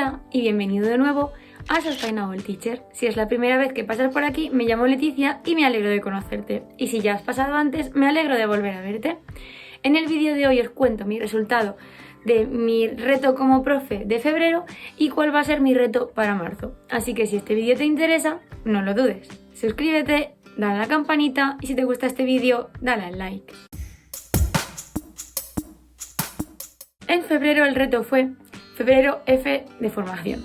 Hola y bienvenido de nuevo a Sustainable Teacher. Si es la primera vez que pasas por aquí, me llamo Leticia y me alegro de conocerte. Y si ya has pasado antes, me alegro de volver a verte. En el vídeo de hoy os cuento mi resultado de mi reto como profe de febrero y cuál va a ser mi reto para marzo. Así que si este vídeo te interesa, no lo dudes. Suscríbete, dale a la campanita y si te gusta este vídeo, dale al like. En febrero el reto fue febrero F de formación.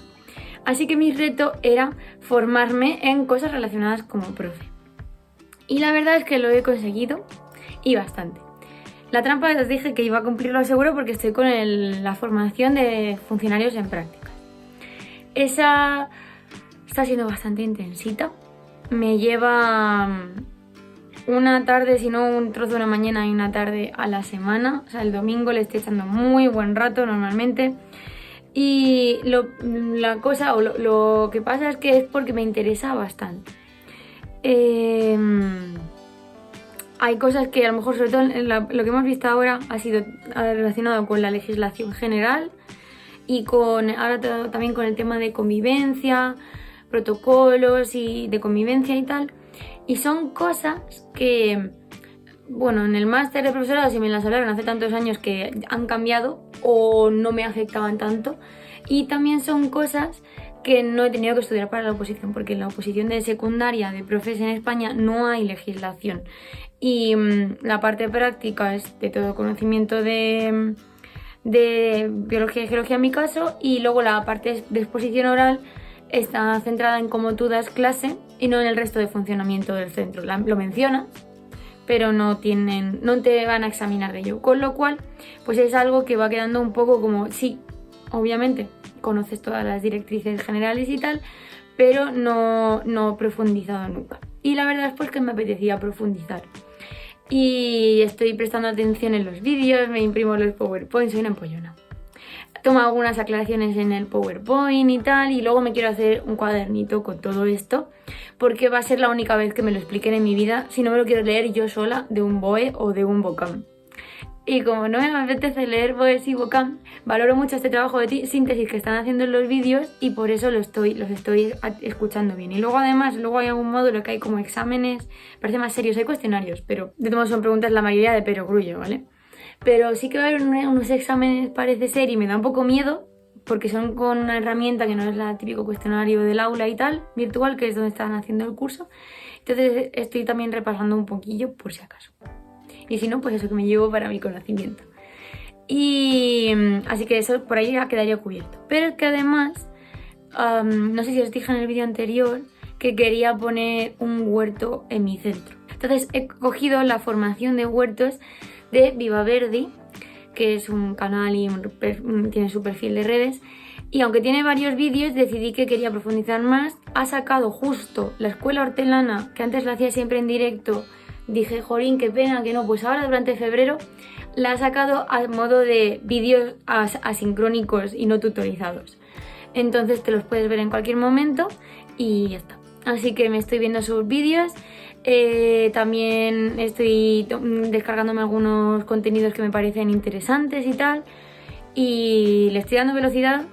Así que mi reto era formarme en cosas relacionadas como profe. Y la verdad es que lo he conseguido y bastante. La trampa os dije que iba a cumplirlo seguro porque estoy con la formación de funcionarios en prácticas. Esa está siendo bastante intensita. Me lleva una tarde, si no un trozo de una mañana y una tarde a la semana. O sea, el domingo le estoy echando muy buen rato normalmente. Y lo que pasa es que es porque me interesa bastante. Hay cosas que a lo mejor, sobre todo lo que hemos visto ahora, ha sido relacionado con la legislación general y ahora también con el tema de convivencia, protocolos y de convivencia y tal. Y son cosas que, bueno, en el máster de profesorado sí me las hablaron hace tantos años que han cambiado o no me afectaban tanto. Y también son cosas que no he tenido que estudiar para la oposición, porque en la oposición de secundaria de profes en España no hay legislación. Y la parte práctica es de todo conocimiento de biología y geología en mi caso, y luego la parte de exposición oral está centrada en cómo tú das clase y no en el resto de funcionamiento del centro. Lo mencionas, pero no te van a examinar de ello, con lo cual pues es algo que va quedando un poco como, sí, obviamente conoces todas las directrices generales y tal, pero no he profundizado nunca. Y la verdad es pues que me apetecía profundizar. Y estoy prestando atención en los vídeos, me imprimo los PowerPoint, soy una empollona. Tomo algunas aclaraciones en el PowerPoint y tal, y luego me quiero hacer un cuadernito con todo esto, porque va a ser la única vez que me lo expliquen en mi vida, si no me lo quiero leer yo sola de un BOE o de un Vocam. Y como no me apetece leer BOEs y Vocam, valoro mucho este trabajo de síntesis que están haciendo en los vídeos y por eso los estoy escuchando bien. Y luego además, hay algún módulo que hay como exámenes, parece más serios, hay cuestionarios, pero de todos modos son preguntas la mayoría de perogrullo, ¿vale? Pero sí que va a haber unos exámenes, parece ser, y me da un poco miedo, porque son con una herramienta que no es el típico cuestionario del aula y tal, virtual, que es donde están haciendo el curso. Entonces estoy también repasando un poquillo por si acaso. Y si no, pues eso que me llevo para mi conocimiento. Y así que eso por ahí ya quedaría cubierto. Pero es que además, no sé si os dije en el vídeo anterior que quería poner un huerto en mi centro. Entonces he cogido la formación de huertos de Viva Verdi, que es un canal y tiene su perfil de redes. Y aunque tiene varios vídeos, decidí que quería profundizar más. Ha sacado justo la escuela hortelana, que antes la hacía siempre en directo. Dije, jolín, qué pena que no, pues ahora durante febrero la ha sacado a modo de vídeos asincrónicos y no tutorizados. Entonces te los puedes ver en cualquier momento y ya está. Así que me estoy viendo sus vídeos. También estoy descargándome algunos contenidos que me parecen interesantes y tal. Y le estoy dando velocidad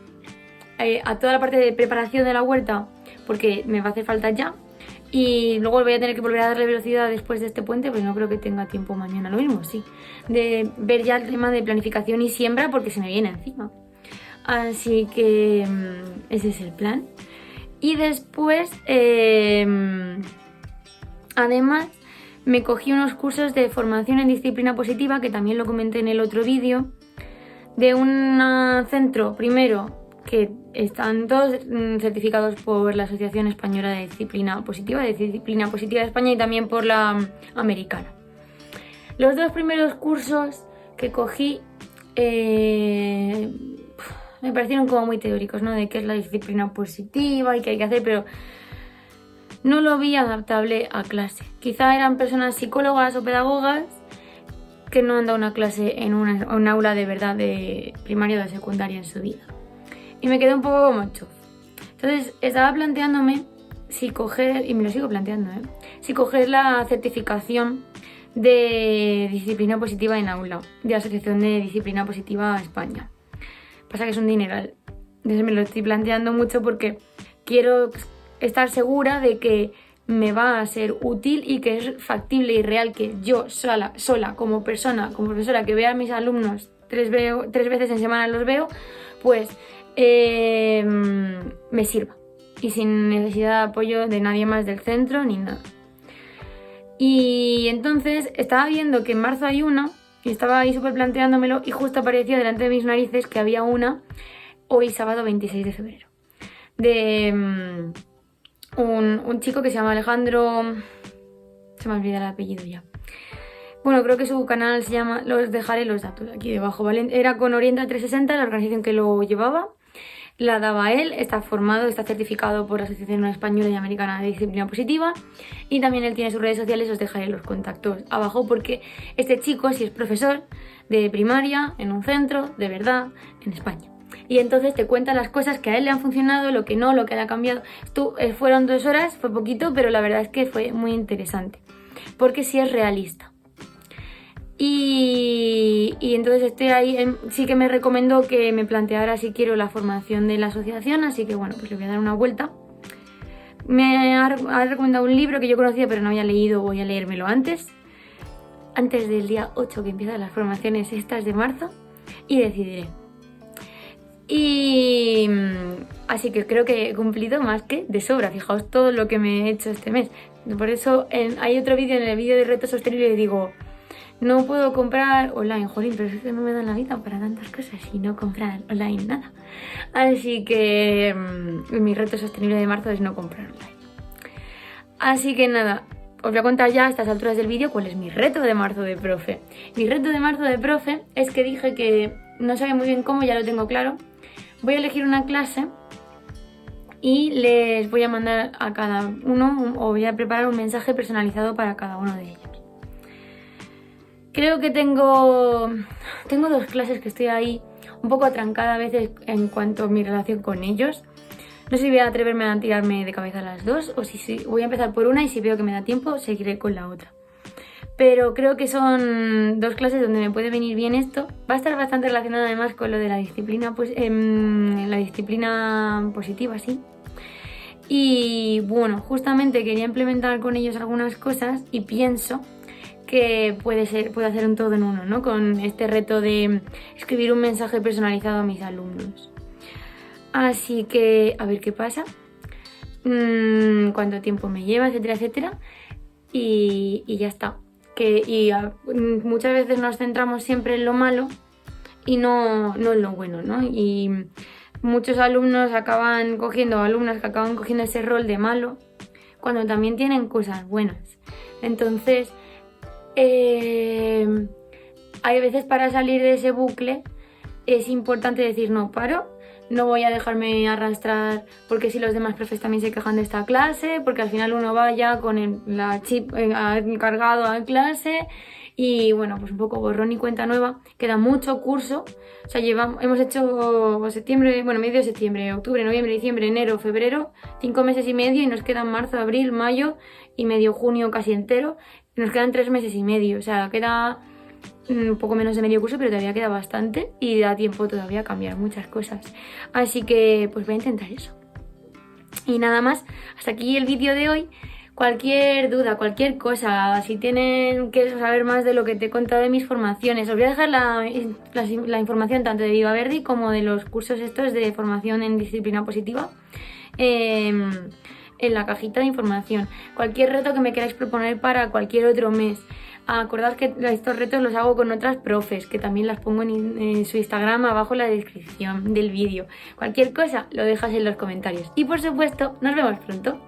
a toda la parte de preparación de la huerta porque me va a hacer falta ya. Y luego voy a tener que volver a darle velocidad después de este puente, pero no creo que tenga tiempo mañana, lo mismo, sí. De ver ya el tema de planificación y siembra porque se me viene encima. Así que ese es el plan. Y después, además, me cogí unos cursos de formación en disciplina positiva, que también lo comenté en el otro vídeo, de un centro, primero, que están todos certificados por la Asociación Española de Disciplina Positiva de España y también por la americana. Los dos primeros cursos que cogí me parecieron como muy teóricos, ¿no? De qué es la disciplina positiva y qué hay que hacer, pero no lo vi adaptable a clase. Quizá eran personas psicólogas o pedagogas que no han dado una clase en un aula de verdad de primaria o de secundaria en su vida. Y me quedé un poco como chof. Entonces estaba planteándome si coger, y me lo sigo planteando, si coger la certificación de disciplina positiva en aula, de la Asociación de Disciplina Positiva España. Pasa que es un dineral. Entonces me lo estoy planteando mucho porque quiero estar segura de que me va a ser útil y que es factible y real que yo sola como persona, como profesora, que vea a mis alumnos 3 veces en semana los veo, pues me sirva. Y sin necesidad de apoyo de nadie más del centro ni nada. Y entonces estaba viendo que en marzo hay una, y estaba ahí súper planteándomelo, y justo apareció delante de mis narices que había una hoy sábado 26 de febrero. De un chico que se llama Alejandro... Se me olvida el apellido ya. Bueno, creo que su canal se llama... Los dejaré los datos aquí debajo, ¿vale? Era con Orienta 360, la organización que lo llevaba. La daba él, está formado, está certificado por la Asociación Española y Americana de Disciplina Positiva, y también él tiene sus redes sociales, os dejaré los contactos abajo, porque este chico sí es profesor de primaria en un centro, de verdad, en España. Y entonces te cuenta las cosas que a él le han funcionado, lo que no, lo que le ha cambiado. Fueron 2 horas, fue poquito, pero la verdad es que fue muy interesante, porque sí es realista. Y entonces estoy ahí, sí que me recomendó que me planteara si quiero la formación de la asociación, así que bueno, pues le voy a dar una vuelta. Me ha recomendado un libro que yo conocía pero no había leído, voy a leérmelo antes del día 8 que empiezan las formaciones estas de marzo, y decidiré. Y así que creo que he cumplido más que de sobra, fijaos todo lo que me he hecho este mes. Por eso hay otro vídeo, en el vídeo de reto sostenible, y digo... No puedo comprar online, jolín, pero es que no me dan la vida para tantas cosas y no comprar online nada. Así que mi reto sostenible de marzo es no comprar online. Así que nada, os voy a contar ya a estas alturas del vídeo cuál es mi reto de marzo de profe. Mi reto de marzo de profe es que dije que no sabía muy bien cómo, ya lo tengo claro. Voy a elegir una clase y les voy a mandar a cada uno, o voy a preparar un mensaje personalizado para cada uno de ellos. Creo que tengo 2 clases que estoy ahí un poco atrancada a veces en cuanto a mi relación con ellos. No sé si voy a atreverme a tirarme de cabeza a las 2 o si voy a empezar por una y si veo que me da tiempo seguiré con la otra. Pero creo que son 2 clases donde me puede venir bien esto. Va a estar bastante relacionado además con lo de la disciplina, pues, la disciplina positiva, sí. Y bueno, justamente quería implementar con ellos algunas cosas y pienso que puede hacer un todo en uno, ¿no? Con este reto de escribir un mensaje personalizado a mis alumnos. Así que a ver qué pasa, cuánto tiempo me lleva, etcétera, etcétera. Y ya está. Muchas veces nos centramos siempre en lo malo y no en lo bueno, ¿no? Y muchos alumnas que acaban cogiendo ese rol de malo cuando también tienen cosas buenas. Entonces... hay veces para salir de ese bucle es importante decir no paro, no voy a dejarme arrastrar porque si los demás profes también se quejan de esta clase, porque al final uno va ya con la chip cargado a clase y bueno, pues un poco borrón y cuenta nueva, queda mucho curso, o sea, hemos hecho septiembre, bueno, medio de septiembre, octubre, noviembre, diciembre, enero, febrero, 5 meses y medio y nos quedan marzo, abril, mayo y medio junio casi entero. Nos quedan 3 meses y medio, o sea, queda un poco menos de medio curso, pero todavía queda bastante y da tiempo todavía a cambiar muchas cosas. Así que pues voy a intentar eso. Y nada más, hasta aquí el vídeo de hoy. Cualquier duda, cualquier cosa, si quieres saber más de lo que te he contado de mis formaciones, os voy a dejar la información tanto de Viva Verdi como de los cursos estos de formación en disciplina positiva en la cajita de información. Cualquier reto que me queráis proponer para cualquier otro mes. Acordad que estos retos los hago con otras profes, que también las pongo en su Instagram abajo en la descripción del vídeo. Cualquier cosa lo dejas en los comentarios. Y por supuesto, nos vemos pronto.